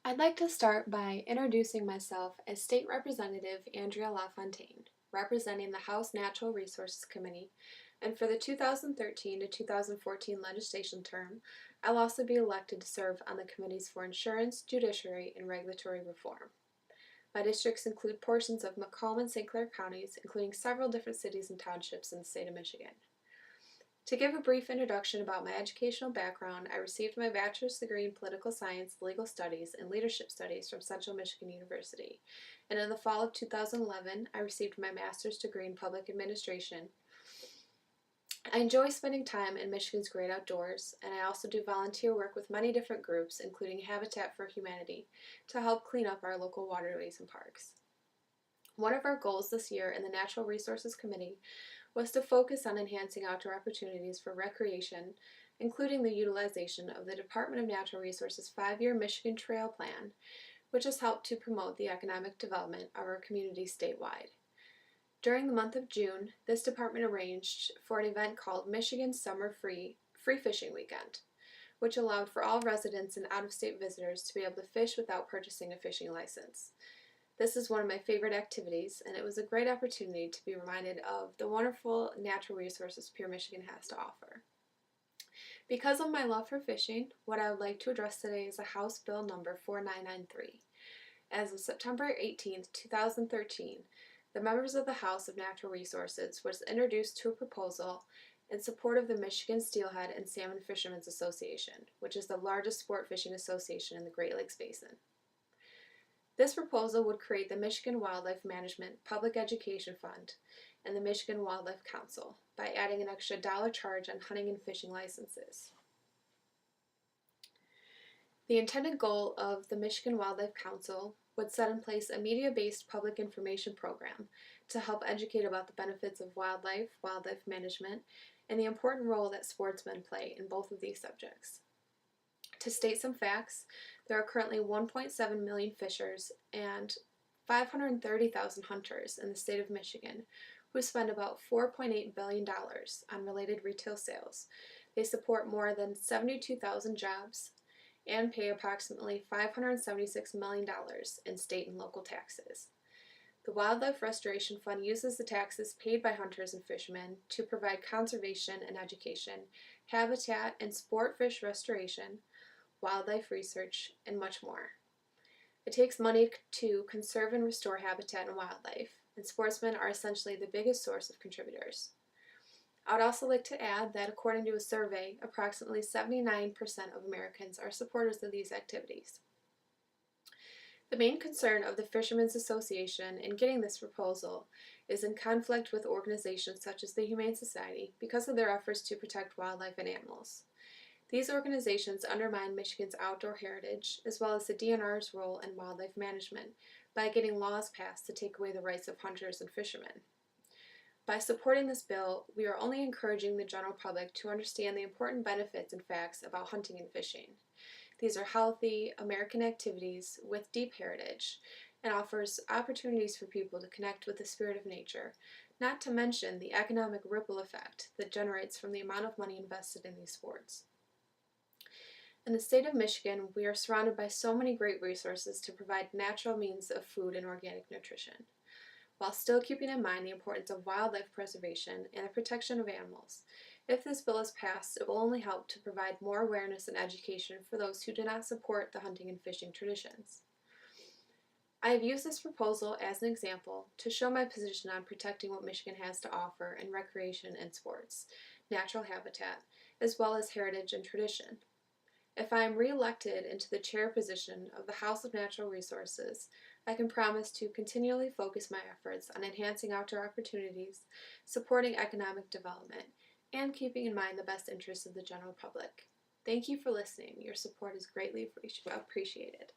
I'd like to start by introducing myself as State Representative Andrea LaFontaine, representing the House Natural Resources Committee, and for the 2013 to 2014 legislation term, I'll also be elected to serve on the committees for Insurance, Judiciary, and Regulatory Reform. My districts include portions of Macomb and St. Clair counties, including several different cities and townships in the state of Michigan. To give a brief introduction about my educational background, I received my bachelor's degree in political science, legal studies, and leadership studies from Central Michigan University. And in the fall of 2011, I received my master's degree in public administration. I enjoy spending time in Michigan's great outdoors, and I also do volunteer work with many different groups, including Habitat for Humanity, to help clean up our local waterways and parks. One of our goals this year in the Natural Resources Committee was to focus on enhancing outdoor opportunities for recreation, including the utilization of the Department of Natural Resources 5-year Michigan Trail Plan, which has helped to promote the economic development of our community statewide. During the month of June, this department arranged for an event called Michigan Summer Free Fishing Weekend, which allowed for all residents and out-of-state visitors to be able to fish without purchasing a fishing license. This is one of my favorite activities, and it was a great opportunity to be reminded of the wonderful natural resources Pure Michigan has to offer. Because of my love for fishing, what I would like to address today is a House Bill number 4993. As of September 18, 2013, the members of the House of Natural Resources was introduced to a proposal in support of the Michigan Steelhead and Salmon Fishermen's Association, which is the largest sport fishing association in the Great Lakes Basin. This proposal would create the Michigan Wildlife Management Public Education Fund and the Michigan Wildlife Council by adding an extra $1 charge on hunting and fishing licenses. The intended goal of the Michigan Wildlife Council would set in place a media-based public information program to help educate about the benefits of wildlife management, and the important role that sportsmen play in both of these subjects. To state some facts, there are currently 1.7 million fishers and 530,000 hunters in the state of Michigan who spend about $4.8 billion on related retail sales. They support more than 72,000 jobs and pay approximately $576 million in state and local taxes. The Wildlife Restoration Fund uses the taxes paid by hunters and fishermen to provide conservation and education, habitat and sport fish restoration, wildlife research, and much more. It takes money to conserve and restore habitat and wildlife, and sportsmen are essentially the biggest source of contributors. I would also like to add that according to a survey, approximately 79% of Americans are supporters of these activities. The main concern of the Fishermen's Association in getting this proposal is in conflict with organizations such as the Humane Society because of their efforts to protect wildlife and animals. These organizations undermine Michigan's outdoor heritage, as well as the DNR's role in wildlife management, by getting laws passed to take away the rights of hunters and fishermen. By supporting this bill, we are only encouraging the general public to understand the important benefits and facts about hunting and fishing. These are healthy, American activities with deep heritage, and offers opportunities for people to connect with the spirit of nature, not to mention the economic ripple effect that generates from the amount of money invested in these sports. In the state of Michigan, we are surrounded by so many great resources to provide natural means of food and organic nutrition, while still keeping in mind the importance of wildlife preservation and the protection of animals. If this bill is passed, it will only help to provide more awareness and education for those who do not support the hunting and fishing traditions. I have used this proposal as an example to show my position on protecting what Michigan has to offer in recreation and sports, natural habitat, as well as heritage and tradition. If I am re-elected into the chair position of the House of Natural Resources, I can promise to continually focus my efforts on enhancing outdoor opportunities, supporting economic development, and keeping in mind the best interests of the general public. Thank you for listening. Your support is greatly appreciated.